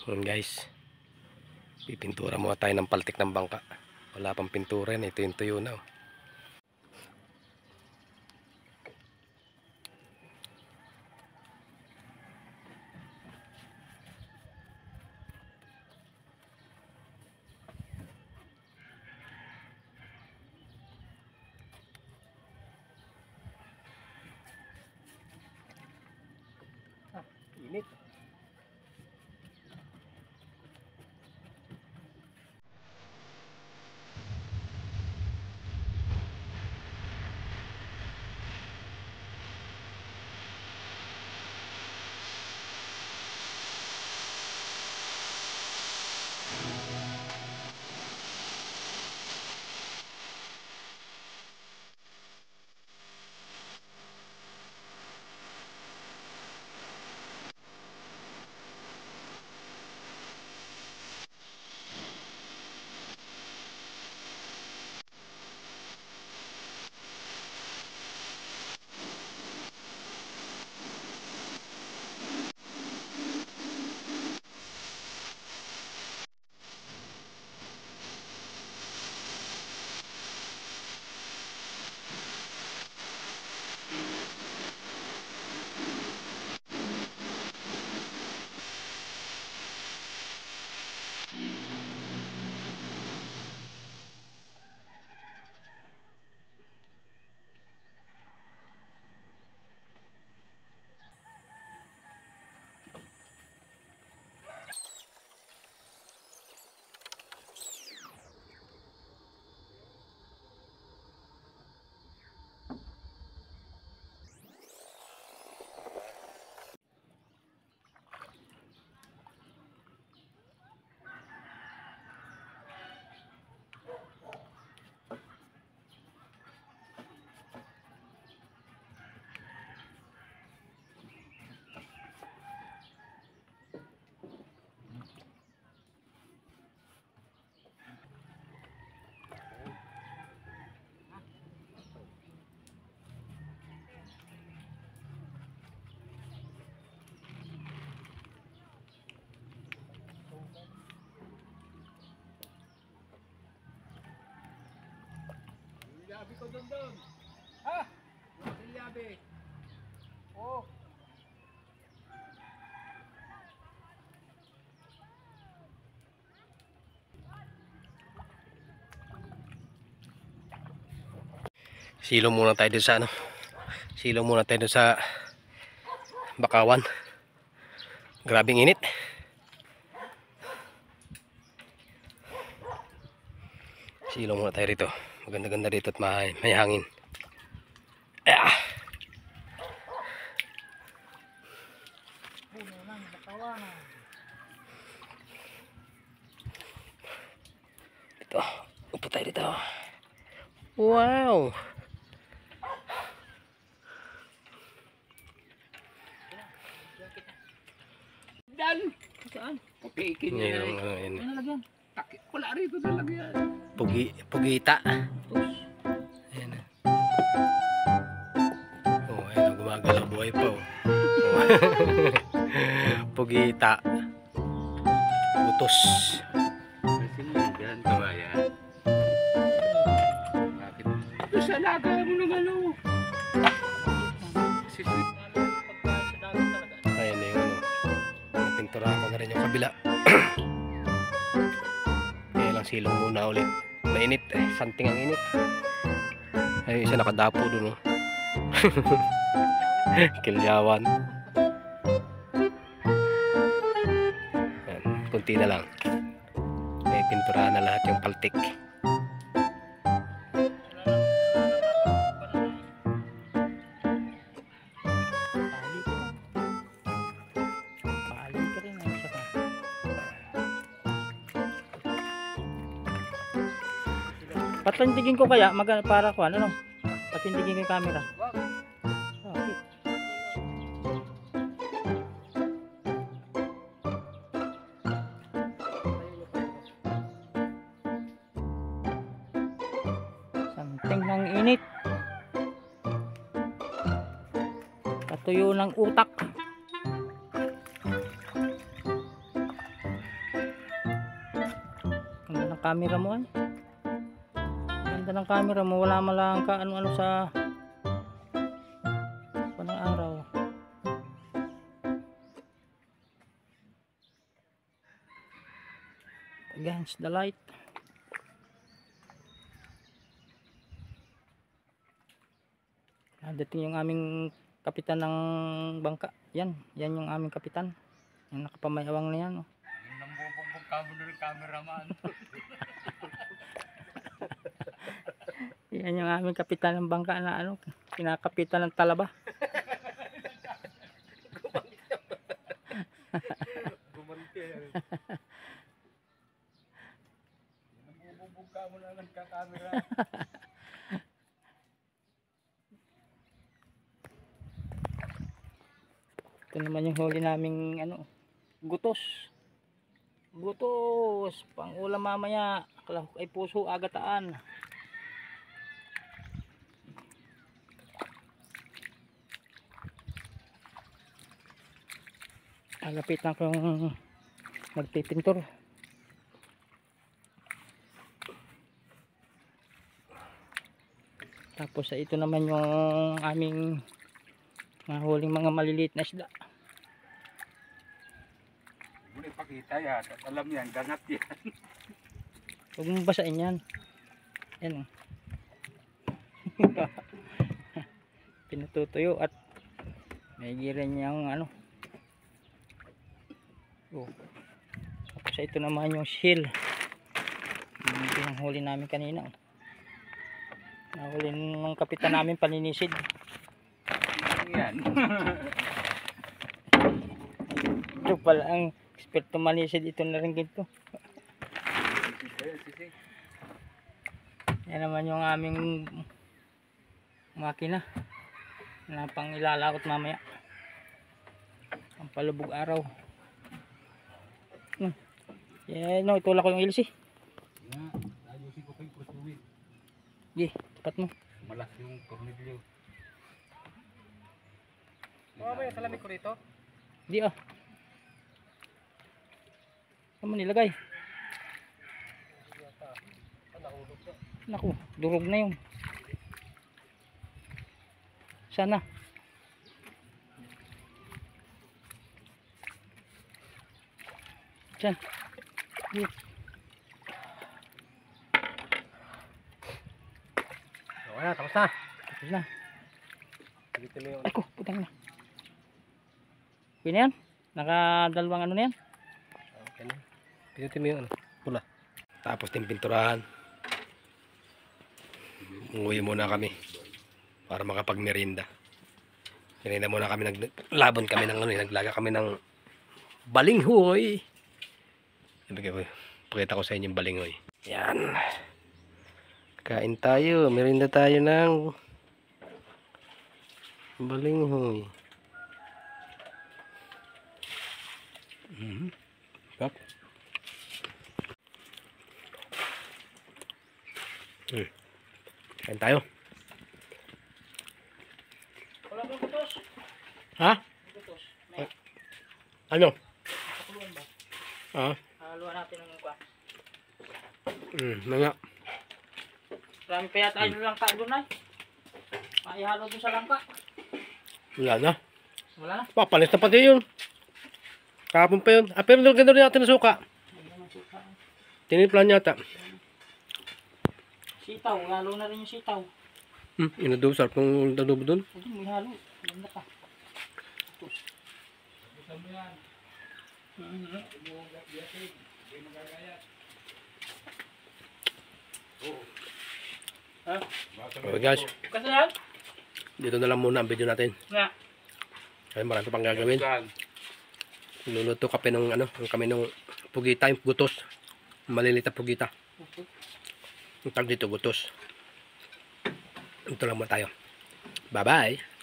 Yun guys, pipintura muna tayo ng paltik ng bangka. Wala pang pintura yan, ito yung tuyo na oh. Init. Yabi ko doon. Ha? Yabi. Oh. Silong muna tayo dun sa ano. Silong muna tayo dun sa Bakawan. Grabing init. Silong muna tayo rito. Maganda-ganda dito at may hangin. Ah. Ito, upo tayo dito. Wow. Dan. Saan? Papikin niya. Ano lagyan? Takip. Wala rito na lagyan. Pugita. Ayan na. Oh, ayan na, gumagalaw buhay pa oh. Pugita. Butos. Yan, kawayan. Ito sa laga mo ng ano. Ayan na yung ano. Napinturahan ko na rin yung kabila. Kaya lang silong muna ulit. Mainit eh. Santing ang init. Ay, isa nakadapo dun oh. Kilyawan. Ayan, kunti na lang. May pinturahan na lahat yung paltik. Patindigin ko kaya para ko ano, patindigin ko yung camera. Bakit? Santing ng init. Katuyo ng utak. camera mo ay. Ganda ng camera mo, wala malang ka ano-ano sa panang araw. Against the light. Dating yung aming kapitan ng bangka. Yan yung aming kapitan. Yung nakapamayawang na yan. Oh. Yung nambubugbog ka mo ng cameraman. Yan yung aming kapitan ng bangka na ano, kinakapitan ng talaba. Nambubugbog ka mo na ng kamera. Ito naman yung huli naming ano, gutos. Gutos, pang ulam mamaya. Kalahok ay puso, agataan. Alapitan ko yung magpipintor. Tapos ito naman yung aming huling mga maliliit na isda. Muli pakita yan. At alam yan, gangat yan. Huwag mong basain yan. Yan. Pinatutuyo at may gira niyang ano. Oh. Tapos ito naman yung seal. Ito yung huli namin kanina. Nahuli ng kapitan namin paninisid. Yan. Ito pala ang eksperto manisid. Ito na rin ginto. Yan naman yung aming makina na pang ilalakot mamaya. Ang palubog araw. Yan, no, itulak ko yung ilsi. Ayusin ko pa yung kusuwin. Sige, tapat mo. Malas yung tornilyo. Mamaya salamig ko rito. Hindi ah. Saan mo nilagay? Naku, durog na yun. Sana. Diyan. Here. Okay na, tapos na. Tapos na. Dito na yung Ay ko, putang na. Okay na yan? Nakadalawang ano na yan? okay na. Pinutin mo yung ano, pula. Tapos din pinturahan. Umuwi muna kami para makapagmerienda. Kanina muna kami naglabon kami ng ano, naglaga kami ng balinghoy. Pakita ko sa inyo yung balinghoy. Yan. Kain tayo, merienda tayo ng balinghoy. Kap. Kain tayo. Wala bang kutos? Ha? Kutos. May Ano? kapuluan ba? Ah, Haluan natin ng kwa. mga. Marami pa yata yung langka doon ay. Maihalo doon sa langka. Wala na. Wala na. Papalis na pati yun. Kahapon pa yun. Ah, pero ganda rin natin na suka. Tinimplan yata. Sitaw, halo na rin yung sitaw. Inadobo, sarap ng adobo dun. Ito, may halo. Ganda pa. Kutos. Okay guys, Kasi yan? dito na lang muna ang video natin. Nga. Kasi marami pang gagawin. Luluto kami ng ano, kami ng pugita, yung gutos. Maliliit na pugita. Ang tag dito, gutos. Ito lang muna tayo. Bye-bye.